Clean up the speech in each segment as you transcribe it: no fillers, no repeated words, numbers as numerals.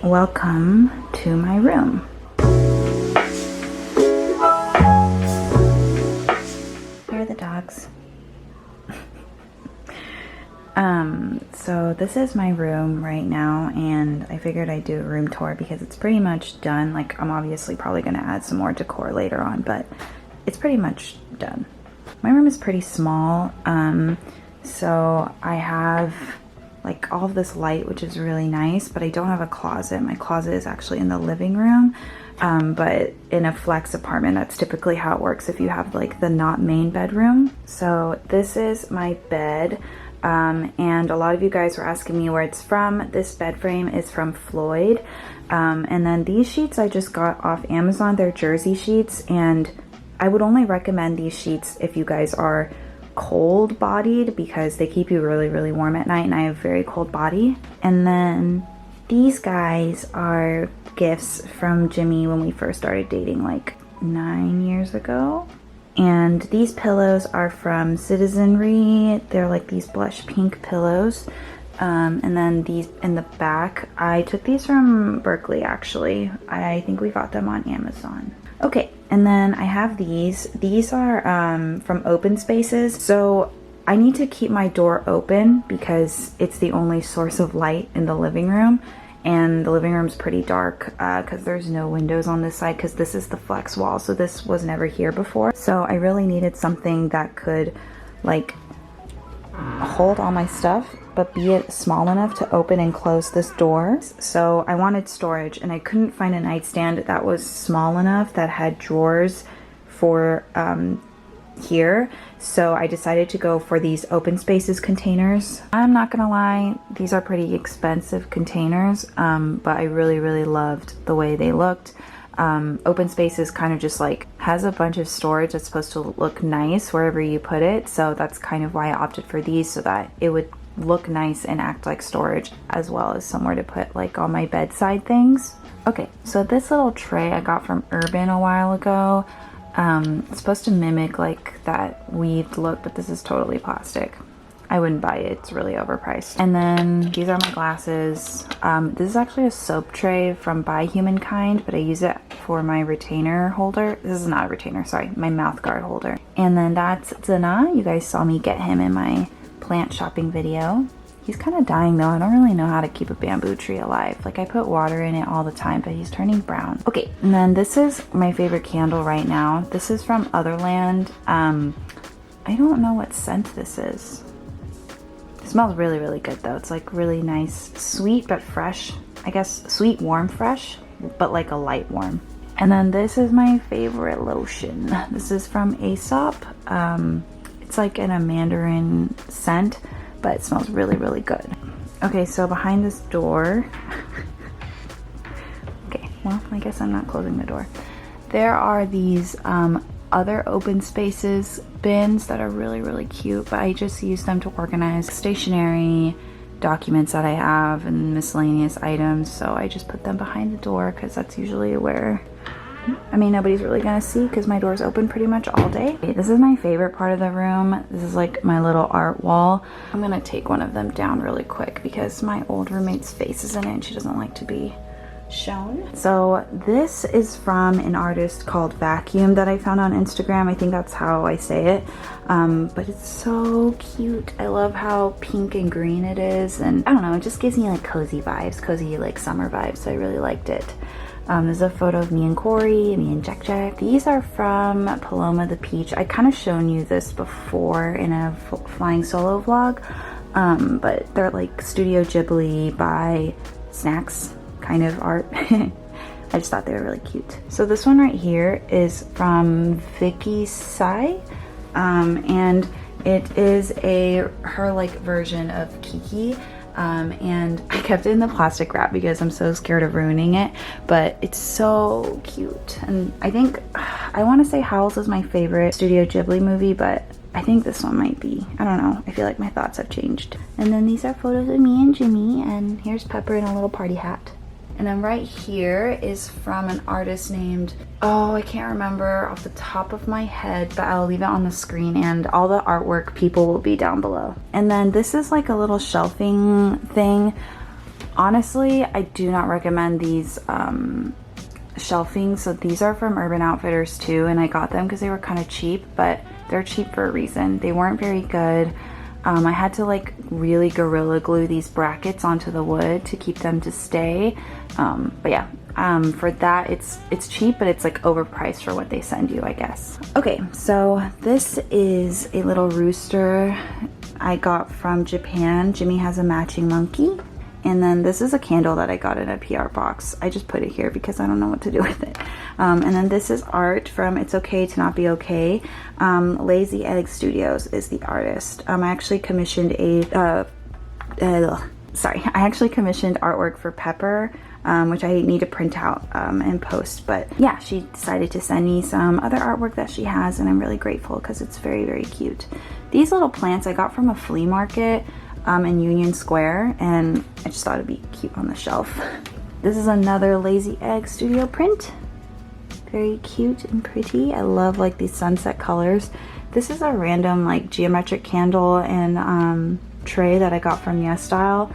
Welcome to my room. Here are the dogs. So this is my room right now, and I figured I'd do a room tour because it's pretty much done. Like, I'm obviously probably gonna add some more decor later on, but it's pretty much done. My room is pretty small, so I have like all of this light, which is really nice, but I don't have a closet. My closet is actually in the living room, but in a flex apartment, that's typically how it works if you have like the not main bedroom. So this is my bed, and a lot of you guys were asking me where it's from. This bed frame is from Floyd, and then these sheets I just got off Amazon. They're jersey sheets, and I would only recommend these sheets if you guys are cold bodied because they keep you really warm at night, and I have a very cold body. And then these guys are gifts from Jimmy when we first started dating like 9 years ago. And these pillows are from Citizenry. They're like these blush pink pillows. And then these in the back, I took these from Berkeley actually. I think we got them on Amazon. Okay, and then I have these. These are from Open Spaces. So I need to keep my door open because it's the only source of light in the living room. And the living room's pretty dark because there's no windows on this side because this is the flex wall. So this was never here before. So I really needed something that could like hold all my stuff, but be it small enough to open and close this door. So I wanted storage, and I couldn't find a nightstand that was small enough that had drawers for here. So I decided to go for these Open Spaces containers. I'm not gonna lie, these are pretty expensive containers, but I really loved the way they looked. Open Spaces kind of just like has a bunch of storage that's supposed to look nice wherever you put it. So that's kind of why I opted for these, so that it would look nice and act like storage, as well as somewhere to put like all my bedside things. Okay, so this little tray I got from Urban a while ago. It's supposed to mimic like that weaved look, but this is totally plastic. I wouldn't buy it, it's really overpriced. And then these are my glasses. This is actually a soap tray from By Humankind, but I use it for my retainer holder. This is not a retainer, sorry, my mouth guard holder. And then that's Zana. You guys saw me get him in my plant shopping video. He's kind of dying though. I don't really know how to keep a bamboo tree alive. Like, I put water in it all the time, but he's turning brown. Okay, and then this is my favorite candle right now. This is from Otherland. I don't know what scent this is. It smells really good though. It's like really nice, sweet but fresh. I guess sweet, warm, fresh, but like a light warm. And then this is my favorite lotion. This is from Aesop. It's like in a mandarin scent, but it smells really good. Okay, so behind this door, okay, well, I guess I'm not closing the door. There are these other Open Spaces bins that are really cute, but I just use them to organize stationery, documents that I have, and miscellaneous items. So I just put them behind the door because that's usually where, I mean, nobody's really gonna see because my door's open pretty much all day. Okay, this is my favorite part of the room. This is like my little art wall. I'm gonna take one of them down really quick because my old roommate's face is in it and she doesn't like to be shown. So this is from an artist called Vacuum that I found on Instagram. I think that's how I say it. But it's so cute. I love how pink and green it is, and I don't know, it just gives me like cozy vibes, cozy like summer vibes, so I really liked it. There's a photo of me and Corey, me and Jack. These are from Paloma the Peach. I kind of shown you this before in a flying solo vlog, but they're like Studio Ghibli by Snacks kind of art. I just thought they were really cute. So this one right here is from Vicky Sai, and it is her like version of Kiki. And I kept it in the plastic wrap because I'm so scared of ruining it, but it's so cute. And I think, I want to say Howl's is my favorite Studio Ghibli movie, but I think this one might be. I don't know. I feel like my thoughts have changed. And then these are photos of me and Jimmy, and here's Pepper in a little party hat. And then right here is from an artist named, oh, I can't remember off the top of my head, but I'll leave it on the screen, and all the artwork people will be down below. And then this is like a little shelving thing. Honestly, I do not recommend these shelving. So these are from Urban Outfitters too, and I got them because they were kind of cheap, but they're cheap for a reason. They weren't very good. I had to like really gorilla glue these brackets onto the wood to keep them to stay. But yeah, for that it's cheap, but it's like overpriced for what they send you, I guess. Okay, so this is a little rooster I got from Japan. Jimmy has a matching monkey. And then this is a candle that I got in a PR box. I just put it here because I don't know what to do with it. And then this is art from It's Okay to Not Be Okay. Lazy Egg Studios is the artist. I actually commissioned I actually commissioned artwork for Pepper, which I need to print out and post. But yeah, she decided to send me some other artwork that she has, and I'm really grateful because it's very, very cute. These little plants I got from a flea market in Union Square, and I just thought it'd be cute on the shelf. This is another Lazy Egg Studio print. Very cute and pretty. I love like these sunset colors. This is a random like geometric candle and tray that I got from Yes Style,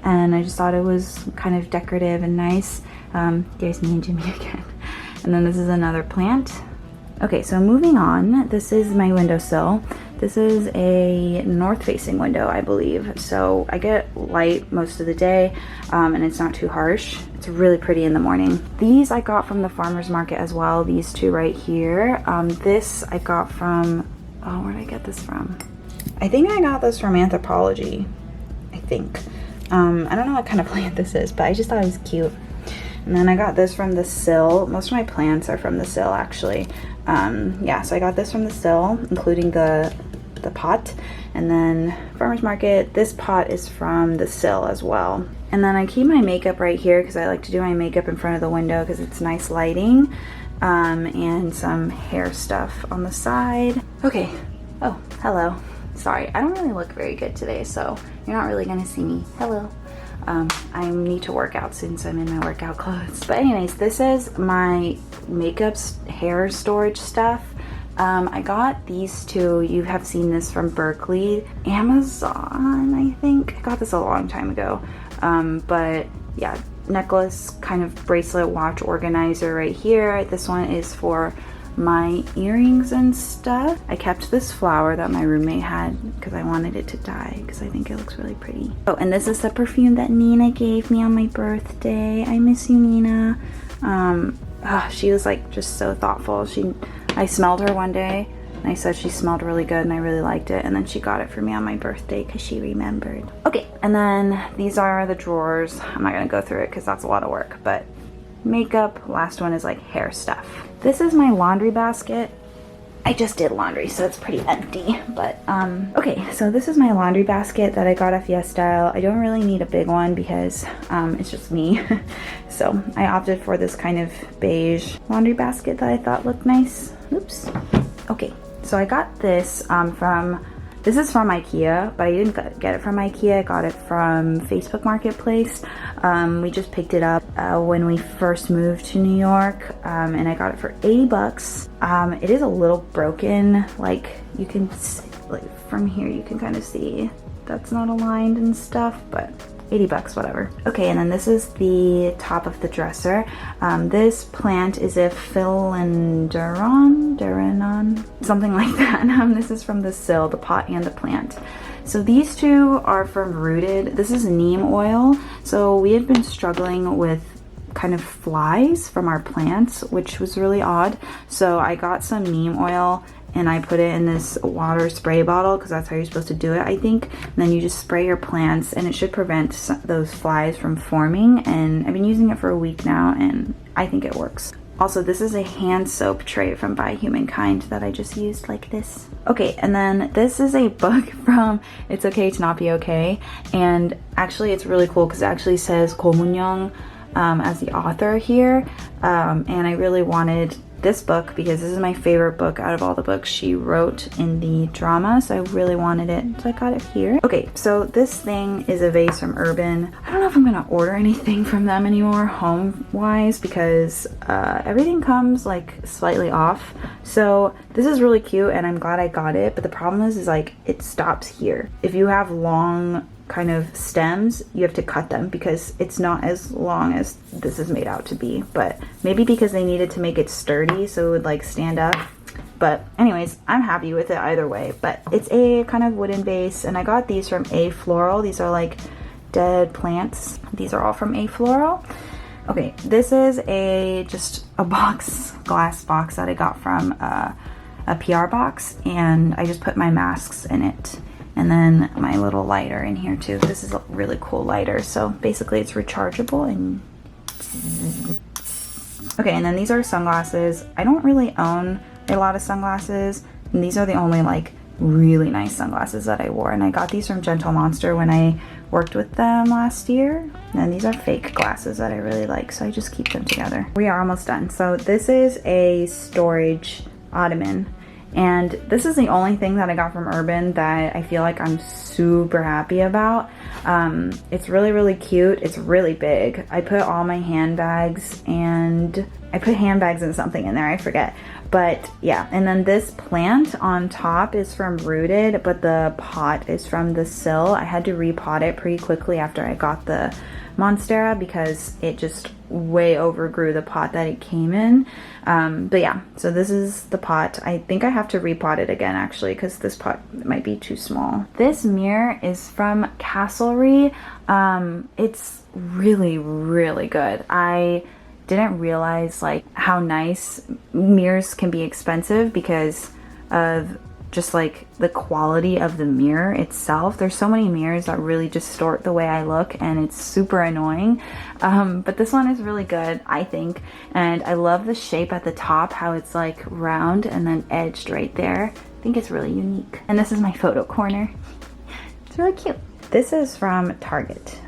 and I just thought it was kind of decorative and nice. There's me and Jimmy again. And then this is another plant. Okay, so moving on, this is my windowsill. This is a north-facing window, I believe. So I get light most of the day, and it's not too harsh. It's really pretty in the morning. These I got from the farmer's market as well, these two right here. This I got from, oh, where did I get this from? I think I got this from Anthropologie, I think. I don't know what kind of plant this is, but I just thought it was cute. And then I got this from the Sill. Most of my plants are from the Sill, actually. Yeah, so I got this from the Sill, including the pot. And then farmer's market, this pot is from the Sill as well. And then I keep my makeup right here because I like to do my makeup in front of the window because it's nice lighting. And some hair stuff on the side. Okay. Oh, hello. Sorry, I don't really look very good today, so you're not really gonna see me. Hello. I need to work out since I'm in my workout clothes. But anyways, this is my makeup hair storage stuff. I got these two. You have seen this from Berkeley. Amazon, I think. I got this a long time ago. But yeah, necklace, kind of bracelet, watch organizer right here. This one is for my earrings and stuff. I kept this flower that my roommate had because I wanted it to die because I think it looks really pretty. Oh, and this is the perfume that Nina gave me on my birthday. I miss you, Nina. She was like just so thoughtful. I smelled her one day and I said she smelled really good and I really liked it, and then she got it for me on my birthday because she remembered. Okay, and then these are the drawers. I'm not gonna go through it because that's a lot of work, but makeup. Last one is like hair stuff. This is my laundry basket. I just did laundry, so it's pretty empty, but okay, so this is my laundry basket that I got off Yes Style. I don't really need a big one because it's just me. So I opted for this kind of beige laundry basket that I thought looked nice. Oops. Okay, so I got this this is from IKEA, but I didn't get it from IKEA. I got it from Facebook Marketplace. We just picked it up when we first moved to New York, and I got it for 80 bucks. It is a little broken, like you can see, like from here you can kind of see that's not aligned and stuff, but 80 bucks, whatever. Okay, and then this is the top of the dresser. This plant is a philodendron, something like that. This is from the Sill, the pot and the plant. So these two are from Rooted. This is neem oil. So we had been struggling with kind of flies from our plants, which was really odd. So I got some neem oil and I put it in this water spray bottle because that's how you're supposed to do it, I think. And then you just spray your plants and it should prevent those flies from forming. And I've been using it for a week now and I think it works. Also, this is a hand soap tray from By Humankind that I just used like this. Okay, and then this is a book from It's Okay to Not Be Okay. And actually it's really cool because it actually says Ko Moon-young as the author here. And I really wanted this book because this is my favorite book out of all the books she wrote in the drama, so I really wanted it, so I got it here. Okay, so this thing is a vase from Urban. I don't know if I'm gonna order anything from them anymore home wise because everything comes like slightly off. So this is really cute and I'm glad I got it, but the problem is like it stops here. If you have long kind of stems, you have to cut them because it's not as long as this is made out to be. But maybe because they needed to make it sturdy so it would like stand up. But anyways, I'm happy with it either way. But it's a kind of wooden vase, and I got these from A Floral. These are like dead plants. These are all from A Floral. Okay, this is just a glass box that I got from a PR box, and I just put my masks in it. And then my little lighter in here too. This is a really cool lighter. So basically it's rechargeable and... Okay, and then these are sunglasses. I don't really own a lot of sunglasses, and these are the only like really nice sunglasses that I wore, and I got these from Gentle Monster when I worked with them last year. And these are fake glasses that I really like, so I just keep them together. We are almost done. So this is a storage ottoman, and this is the only thing that I got from Urban that I feel like I'm super happy about. It's really cute. It's really big. I put all my handbags, and I put handbags and something in there, I forget. But yeah, and then this plant on top is from Rooted, but the pot is from the Sill. I had to repot it pretty quickly after I got the Monstera because it just way overgrew the pot that it came in. But yeah, so this is the pot. I think I have to repot it again actually because this pot might be too small. This mirror is from Castlery. It's really good. I didn't realize like how nice mirrors can be expensive because of just like the quality of the mirror itself. There's so many mirrors that really distort the way I look, and it's super annoying. But this one is really good, I think. And I love the shape at the top, how it's like round and then edged right there. I think it's really unique. And this is my photo corner. It's really cute. This is from Target.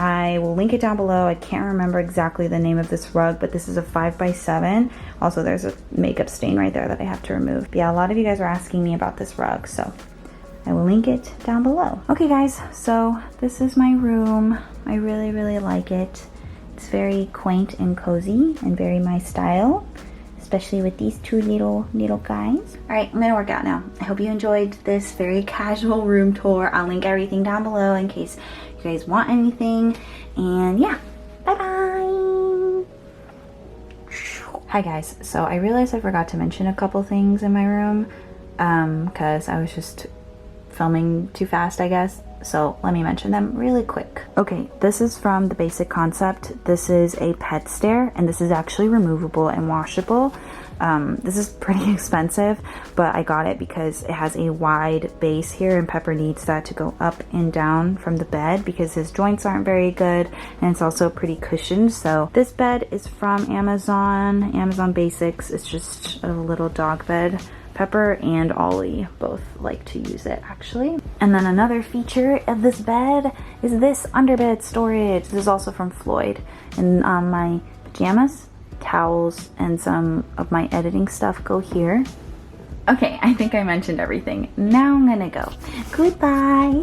I will link it down below. I can't remember exactly the name of this rug, but this is a 5x7. Also, there's a makeup stain right there that I have to remove. But yeah, a lot of you guys are asking me about this rug, so I will link it down below. Okay guys, so this is my room. I really like it. It's very quaint and cozy and very my style, especially with these two little guys. All right, I'm gonna work out now. I hope you enjoyed this very casual room tour. I'll link everything down below in case you guys want anything. And yeah, bye-bye. Hi guys, so I realized I forgot to mention a couple things in my room because I was just filming too fast, I guess. So let me mention them really quick. Okay, this is from The Basic Concept. This is a pet stair, and this is actually removable and washable. This is pretty expensive, but I got it because it has a wide base here, and Pepper needs that to go up and down from the bed because his joints aren't very good, and it's also pretty cushioned. So this bed is from Amazon Basics. It's just a little dog bed. Pepper and Ollie both like to use it actually. And then another feature of this bed is this underbed storage. This is also from Floyd. And my pajamas, towels, and some of my editing stuff go here. Okay, I think I mentioned everything. Now I'm gonna go. Goodbye.